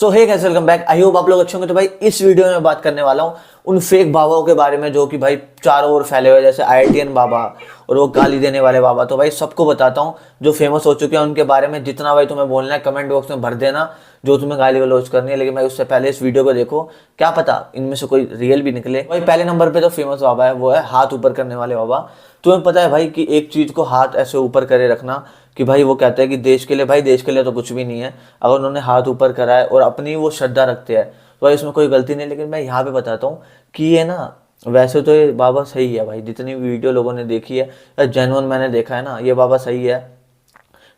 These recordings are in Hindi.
So hey guys, welcome back. I hope आप लोग अच्छे होंगे। तो भाई इस वीडियो में बात करने वाला हूँ उन फेक बाबाओं के बारे में जो कि भाई चारों ओर फैले हुए, जैसे आईआईटीएन बाबा और वो गाली देने वाले बाबा। तो भाई सबको बताता हूँ जो फेमस हो चुके हैं उनके बारे में। जितना भाई तुम्हें बोलना है कमेंट बॉक्स में भर देना जो तुम्हें गाली गलौज करनी है। लेकिन भाई उससे पहले इस वीडियो को देखो, क्या पता इनमें से कोई रियल भी निकले। भाई पहले नंबर पे जो फेमस बाबा है वो है हाथ ऊपर करने वाले बाबा। तुम्हें पता है भाई कि एक चीज को हाथ ऐसे ऊपर करे रखना, कि भाई वो कहते हैं कि देश के लिए, भाई देश के लिए तो कुछ भी नहीं है अगर उन्होंने हाथ ऊपर करा है और अपनी वो श्रद्धा रखते हैं तो भाई इसमें कोई गलती नहीं। लेकिन मैं यहाँ पे बताता हूँ कि ये ना, वैसे तो ये बाबा सही है भाई, जितनी वीडियो लोगों ने देखी है या जेन्युइन मैंने देखा है ना, ये बाबा सही है।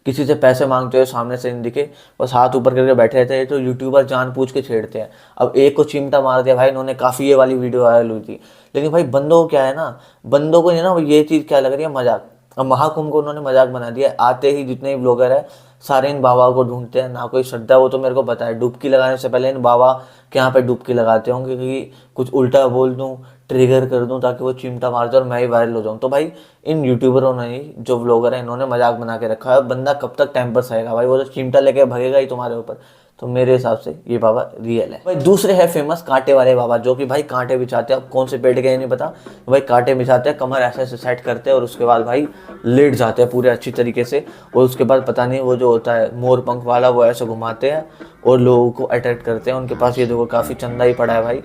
किसी से पैसे मांगते हुए सामने से नहीं दिखे, बस हाथ ऊपर करके बैठे रहते हैं। तो यूट्यूबर जान पूछ के छेड़ते हैं। अब एक को चिमटा मार दिया भाई इन्होंने, काफ़ी ये वाली वीडियो वायरल हुई थी। लेकिन भाई बंदों को क्या है ना, बंदों को ये ना ये चीज़ क्या लग रही है, मजाक। अब महाकुंभ को उन्होंने मजाक बना दिया। आते ही जितने भी ब्लॉगर है सारे इन बाबा को ढूंढते हैं, ना कोई श्रद्धा। वो तो मेरे को पता है डुबकी लगाने से पहले इन बाबा के यहाँ पे डुबकी लगाते होंगे कि कुछ उल्टा बोल दूँ, ट्रिगर कर दूं ताकि वो चिमटा मार दे और मैं ही वायरल हो जाऊं। तो भाई इन यूट्यूबरों ने ही, जो व्लॉगर है, इन्होंने मजाक बना के रखा है। बंदा कब तक टाइम पर सहेगा भाई, वो तो चिमटा लेके भगेगा ही तुम्हारे ऊपर। तो मेरे हिसाब से ये बाबा रियल है। भाई दूसरे है फेमस कांटे वाले बाबा, जो कि भाई कांटे बिछाते हैं। अब कौन से पेड़ के नहीं पता, भाई कांटे बिछाते हैं, कमर ऐसे ऐसे सेट करते हैं और उसके बाद भाई लेट जाते हैं पूरे अच्छी तरीके से। और उसके बाद पता नहीं वो जो होता है मोर पंख वाला, वो ऐसे घुमाते हैं और लोगों को अट्रैक्ट करते हैं। उनके पास ये देखो काफ़ी चंदा ही पड़ा है भाई।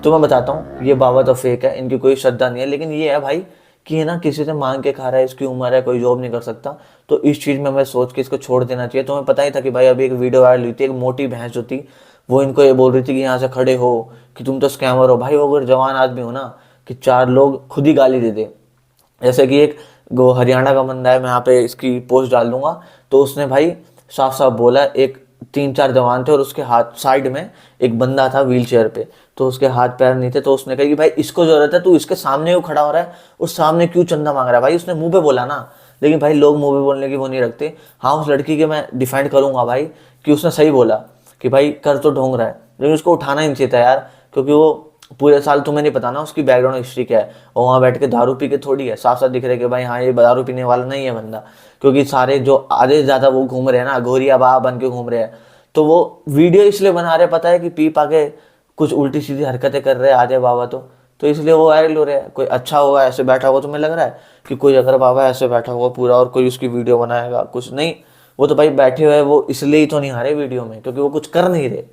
तो मैं बताता हूँ ये बाबा तो फेक है, इनकी कोई श्रद्धा नहीं है। लेकिन ये है भाई कि है ना, किसी से मांग के खा रहा है, इसकी उम्र है, कोई जॉब नहीं कर सकता। तो इस चीज़ में मैं सोच के इसको छोड़ देना चाहिए। तुम्हें पता ही था कि भाई अभी एक वीडियो वायरल हुई थी, एक मोटी भैंस जो थी वो इनको ये बोल रही थी कि यहाँ से खड़े हो, कि तुम तो स्कैमर हो। भाई वो अगर जवान आदमी हो ना, कि चार लोग खुद ही गाली दे दे। जैसे कि एक हरियाणा का बंदा है, मैं यहाँ पे इसकी पोस्ट डाल दूंगा। तो उसने भाई साफ साफ बोला, एक 3-4 जवान थे और उसके हाथ साइड में एक बंदा था व्हील चेयर पे, तो उसके हाथ पैर नहीं थे। तो उसने कहा कि भाई इसको जरूरत है, तू इसके सामने क्यों खड़ा हो रहा है, उस सामने क्यों चंदा मांग रहा है। भाई उसने मुंह पे बोला ना, लेकिन भाई लोग मुंह पे बोलने की वो नहीं रखते। हाँ उस लड़की के मैं डिफेंड करूंगा भाई, कि उसने सही बोला कि भाई कर तो ढोंग रहा है, लेकिन उसको उठाना ही नहीं चाहिए था यार। क्योंकि वो पूरे साल, तुम्हें नहीं पता ना उसकी बैकग्राउंड हिस्ट्री क्या है। और वहाँ बैठ के दारू पी के थोड़ी है, साफ साफ दिख रहा है कि भाई हाँ ये दारू पीने वाला नहीं है बंदा। क्योंकि सारे जो आधे से ज़्यादा वो घूम रहे हैं ना, घोरिया बाबा बन के घूम रहे हैं। तो वो वीडियो इसलिए बना रहे, पता है कि पी पा के कुछ उल्टी सीधी हरकतें कर रहे हैं आधे बाबा। तो इसलिए वो वायरल हो रहे हैं। कोई अच्छा होगा ऐसे बैठा होगा, तुम्हें लग रहा है कि कोई अगर बाबा ऐसे बैठा होगा पूरा और कोई उसकी वीडियो बनाएगा, कुछ नहीं। वो तो भाई बैठे हुए हैं, वो इसलिए ही तो नहीं आ रहे वीडियो में, क्योंकि वो कुछ कर नहीं रहे।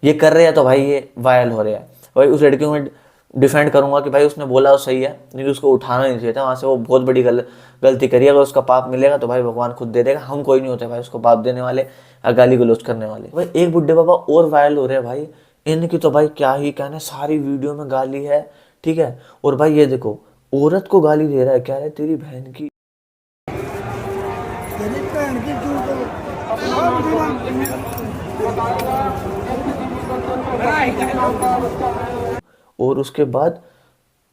ये कर रहे हैं तो भाई ये वायरल हो रहे हैं। भाई उस लड़की को मैं डिफेंड करूंगा कि भाई उसने बोला वो सही है, लेकिन उसको उठाना नहीं चाहिए था वहाँ से। वो बहुत बड़ी गलती करी। अगर उसका पाप मिलेगा तो भाई भगवान खुद दे देगा, हम कोई नहीं होते भाई उसको पाप देने वाले या गाली गलौज करने वाले। भाई एक बुड्ढे बाबा और वायरल हो रहे हैं भाई, इनकी तो भाई क्या ही कहने, सारी वीडियो में गाली है, ठीक है। और भाई ये देखो, औरत को गाली दे रहा है, कह रहा है तेरी बहन की, तेरी भैन की चूक और उसके बाद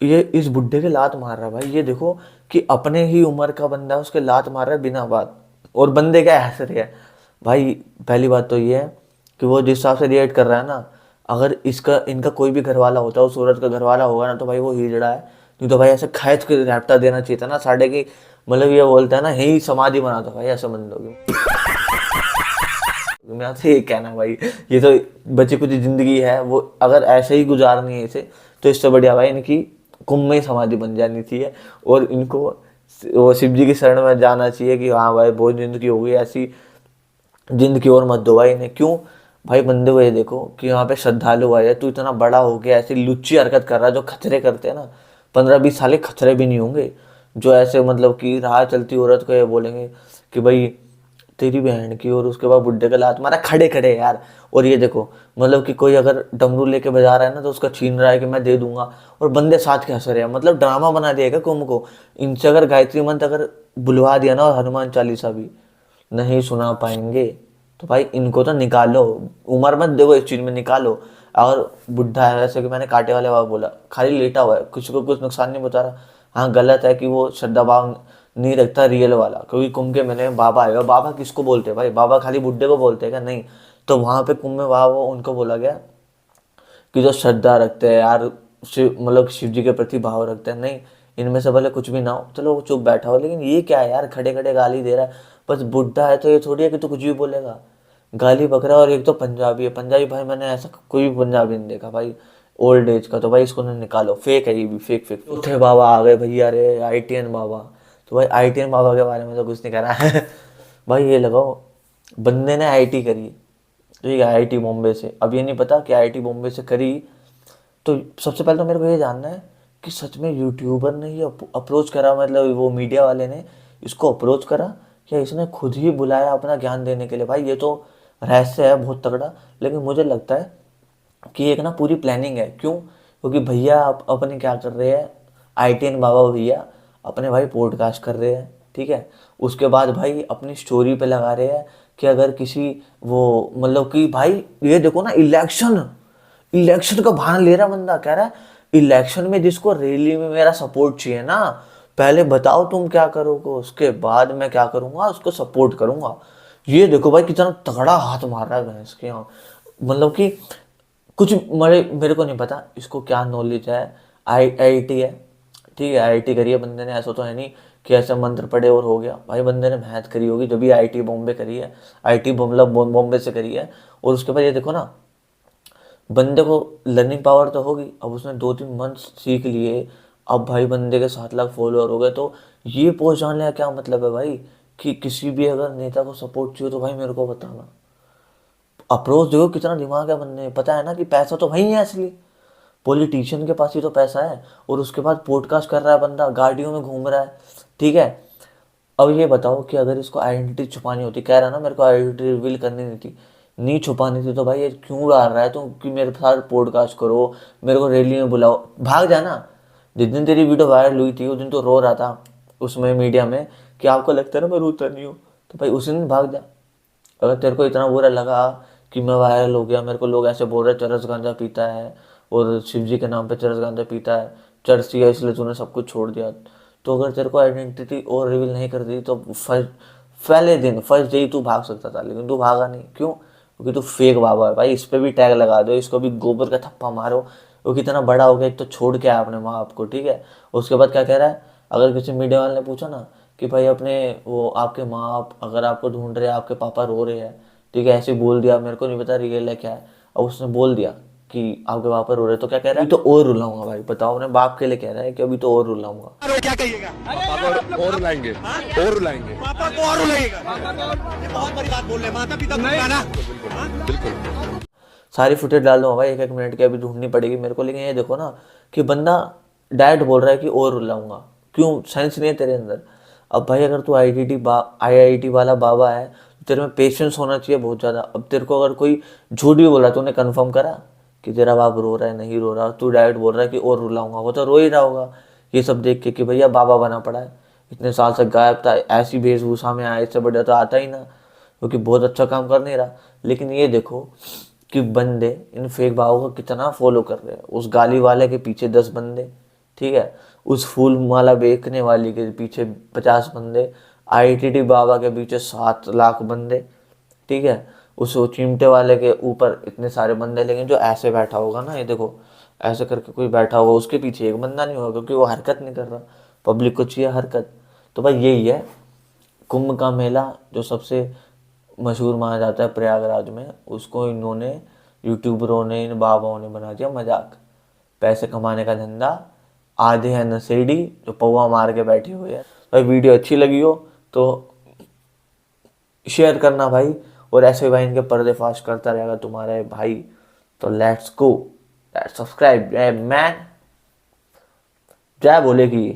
ये इस बुड्ढे के लात मार रहा है। भाई ये देखो कि अपने ही उम्र का बंदा है, उसके लात मार रहा है बिना बात, और बंदे क्या हंस रहे हैं। भाई पहली बात तो ये है कि वो जिस हिसाब से रिएक्ट कर रहा है ना, अगर इसका इनका कोई भी घर वाला होता है, उस औरत का घर वाला होगा ना, तो भाई वो हिजड़ा है। नहीं तो भाई ऐसे खैच के रैप्टा देना चाहिए था ना साढ़े की। मतलब ये बोलता है ना, यही समाधि बना दो भाई ऐसे बंदों की। मैं आपसे ये कहना भाई, ये तो बची कुछ जिंदगी है, वो अगर ऐसे ही गुजारनी है इसे, तो इससे बढ़िया भाई इनकी कुंभ में ही समाधि बन जानी चाहिए। और इनको वो शिव जी की शरण में जाना चाहिए कि हाँ भाई बहुत जिंदगी हो गई, ऐसी जिंदगी और मत दो भाई इन्हें। क्यों भाई, बंदे को ये देखो कि यहाँ पे श्रद्धालु आए, तू इतना बड़ा हो गया ऐसी लुच्ची हरकत कर रहा है। जो खचरे करते हैं ना, 15-20 साल के खचरे भी नहीं होंगे, जो ऐसे मतलब कि राह चलती औरत को ये बोलेंगे कि भाई तेरी बहन की, और उसके बाद बुड्ढे का लात मारा खड़े खड़े यार। और ये देखो मतलब कि कोई अगर डमरू लेके बजा रहा है ना, तो उसका छीन रहा है कि मैं दे दूंगा, और बंदे साथ के हंस रहे हैं। मतलब ड्रामा बना दिया क्या कुंभ को। इनसे अगर गायत्री मंत्र अगर बुलवा दिया ना, और हनुमान चालीसा भी नहीं सुना पाएंगे, तो भाई इनको तो निकालो, उम्र मत देखो इस चीज में, निकालो। और बुढ़ा है, जैसे कि मैंने कांटे वाले बाबा बोला, खाली लेटा हुआ है, किसी को कुछ नुकसान नहीं बता रहा। हाँ गलत है कि वो श्रद्धा भाव नहीं रखता रियल वाला, क्योंकि कुंभ के मेले में बाबा आएगा। बाबा किसको बोलते हैं भाई, बाबा खाली बुड्ढे को बोलते हैं क्या? नहीं। तो वहां पे कुंभ में बाबा उनको बोला गया कि जो श्रद्धा रखते हैं यार, शिव मतलब शिव जी के प्रति भाव रखते हैं। नहीं, इनमें से भले कुछ भी ना हो, चलो वो चुप बैठा हो, लेकिन ये क्या है यार, खड़े खड़े गाली दे रहा है। बस बुढ़ा है तो ये थोड़ी है कि तू कुछ भी बोलेगा। गाली बक रहा है, और एक तो पंजाबी है। पंजाबी भाई मैंने ऐसा कोई भी पंजाबी नहीं देखा भाई ओल्ड एज का, तो भाई इसको ना निकालो, फेक है ये भी, फेक फेक। चौथे बाबा आ गए भैया, अरे आईटीएन बाबा। तो भाई आईटीएन बाबा के बारे में तो कुछ नहीं कह रहा है भाई ये लगाओ, बंदे ने आईटी करी, ठीक है, आईआईटी बॉम्बे से। अब ये नहीं पता कि आईआईटी बॉम्बे से करी, तो सबसे पहले तो मेरे को ये जानना है कि सच में यूट्यूबर ने ये अप्रोच करा, मतलब वो मीडिया वाले ने इसको अप्रोच करा, या इसने खुद ही बुलाया अपना ज्ञान देने के लिए? भाई ये तो रहस्य है बहुत तगड़ा। लेकिन मुझे लगता है कि एक ना पूरी प्लानिंग है। क्यों? क्योंकि भैया अपने क्या कर रहे हैं, आईटीएन बाबा भैया अपने भाई पॉडकास्ट कर रहे हैं, ठीक है। उसके बाद भाई अपनी स्टोरी पे लगा रहे हैं कि अगर किसी वो मतलब कि भाई ये देखो ना, इलेक्शन इलेक्शन का बहाना ले रहा बंदा, कह रहा है इलेक्शन में जिसको रैली में मेरा सपोर्ट चाहिए ना, पहले बताओ तुम क्या करोगे, उसके बाद मैं क्या करूंगा, उसको सपोर्ट करूंगा। ये देखो भाई कितना तगड़ा हाथ मार रहा है भैंस के यहाँ। मतलब कि कुछ मेरे को नहीं पता इसको क्या नॉलेज है। आईआईटी है, ठीक है, आईआईटी करी है बंदे ने, ऐसा तो है नहीं कि ऐसे मंत्र पढ़े और हो गया। भाई बंदे ने मेहनत करी होगी जब भी आईआईटी बॉम्बे करी है, आईआईटी मतलब बॉम्बे से करी है। और उसके बाद ये देखो ना, बंदे को लर्निंग पावर तो होगी, अब उसने 2-3 मंथ सीख लिए, अब भाई बंदे के 7 लाख फॉलोअर हो गए। तो ये पोस्ट जानने का क्या मतलब है भाई, कि किसी भी अगर नेता को सपोर्ट चाहिए तो भाई मेरे को बताना। अप्रोच देखो कितना दिमाग है बंदे में, पता है ना कि पैसा तो वही है असली, पॉलिटिशियन के पास ही तो पैसा है। और उसके बाद पॉडकास्ट कर रहा है बंदा, गाड़ियों में घूम रहा है, ठीक है। अब ये बताओ कि अगर इसको आइडेंटिटी छुपानी होती, कह रहा ना मेरे को आइडेंटिटी रिवील करनी नहीं थी, नहीं छुपानी थी, तो भाई ये क्यों डाल रहा है तुम कि मेरे साथ पॉडकास्ट करो, मेरे को रैली में बुलाओ? भाग जाना। जिस दिन तेरी वीडियो वायरल हुई थी उस दिन तो रो रहा था उसमें मीडिया में कि आपको लगता है ना मैं रोता नहीं हूँ, तो भाई उसी दिन भाग जा। अगर तेरे को इतना बुरा लगा कि मैं वायरल हो गया, मेरे को लोग ऐसे बोल रहे चरस गांजा पीता है और शिव जी के नाम पे चरस गांजा पीता है, चर्च किया इसलिए तूने सब कुछ छोड़ दिया, तो अगर तेरे को आइडेंटिटी और रिवील नहीं कर दी तो फर्स्ट पहले दिन फर्स्ट डे ही तू भाग सकता था, लेकिन तू भागा नहीं। क्यों? क्योंकि तू फेक बाबा है भाई। इस पे भी टैग लगा दो, इसको भी गोबर का थप्पा मारो। वो कितना बड़ा हो गया, एक तो छोड़ के आया अपने माँ बाप को, ठीक है। उसके बाद क्या कह रहा है, अगर किसी मीडिया वाले ने पूछा ना कि भाई अपने वो आपके माँ बाप अगर आपको ढूंढ रहे हैं, आपके पापा रो रहे हैं, ठीक है, ऐसे बोल दिया, मेरे को नहीं पता रियल है क्या है, अब उसने बोल दिया कि आपके पापा रो रहे हैं, तो क्या कह रहा है, अभी तो और रुलाऊंगा भाई। बताओ, अपने बाप के लिए कह रहा है कि अभी तो और रुलाऊंगा। क्या कहिएगा? पापा को और रुलाएंगे, और रुलाएंगे, पापा को और रुलाएगा। ये बहुत बड़ी बात बोल रहे हैं, माता पिता को रुलाना। बिल्कुल सारी फुटेज डाल दूंगा भाई 1-1 मिनट की, अभी ढूंढनी पड़ेगी मेरे को। लेकिन ये देखो ना कि बंदा डायरेक्ट बोल रहा है कि और रुलाऊंगा। क्यों? साइंस नहीं है तेरे अंदर। अब भाई अगर तू आईआईटी वाला बाबा है तो तेरे में पेशेंस होना चाहिए बहुत ज़्यादा। अब तेरे को अगर कोई झूठ भी बोल रहा है, तूने कन्फर्म करा कि तेरा बाप रो रहा है नहीं रो रहा, तू डायरेक्ट बोल रहा है कि और रुलाऊंगा, वो तो रो ही रहा होगा ये सब देख के कि भैया बाबा बना पड़ा है, इतने साल से गायब था, ऐसी वेशभूषा में आया, इससे बढ़िया तो आता ही ना, क्योंकि बहुत अच्छा काम कर नहीं रहा। लेकिन ये देखो कि बंदे इन फेक भावों को कितना फॉलो कर रहे हैं। उस गाली वाले के पीछे 10 बंदे, ठीक है, उस फूल माला बेचने वाली के पीछे 50 बंदे, आईटीटी बाबा के पीछे 7 लाख बंदे, ठीक है, उस वो चिमटे वाले के ऊपर इतने सारे बंदे। लेकिन जो ऐसे बैठा होगा ना, ये देखो ऐसे करके कोई बैठा होगा, उसके पीछे एक बंदा नहीं होगा, क्योंकि वो हरकत नहीं कर रहा। पब्लिक को चाहिए हरकत। तो भाई यही है कुंभ का मेला, जो सबसे मशहूर माना जाता है प्रयागराज में, उसको इन्होंने यूट्यूबरों ने, इन बाबाओं ने बना दिया मजाक। पैसे कमाने का धंधा, आधे हैं नशेड़ी जो पौवा मार के बैठे हुए हैं। भाई वीडियो अच्छी लगी हो तो शेयर करना भाई, और ऐसे भाई इनके पर्देफाश करता रहेगा तुम्हारा ये भाई। तो लेट्स गो, लेट्स सब्सक्राइब। जय मैन, जय बोले की।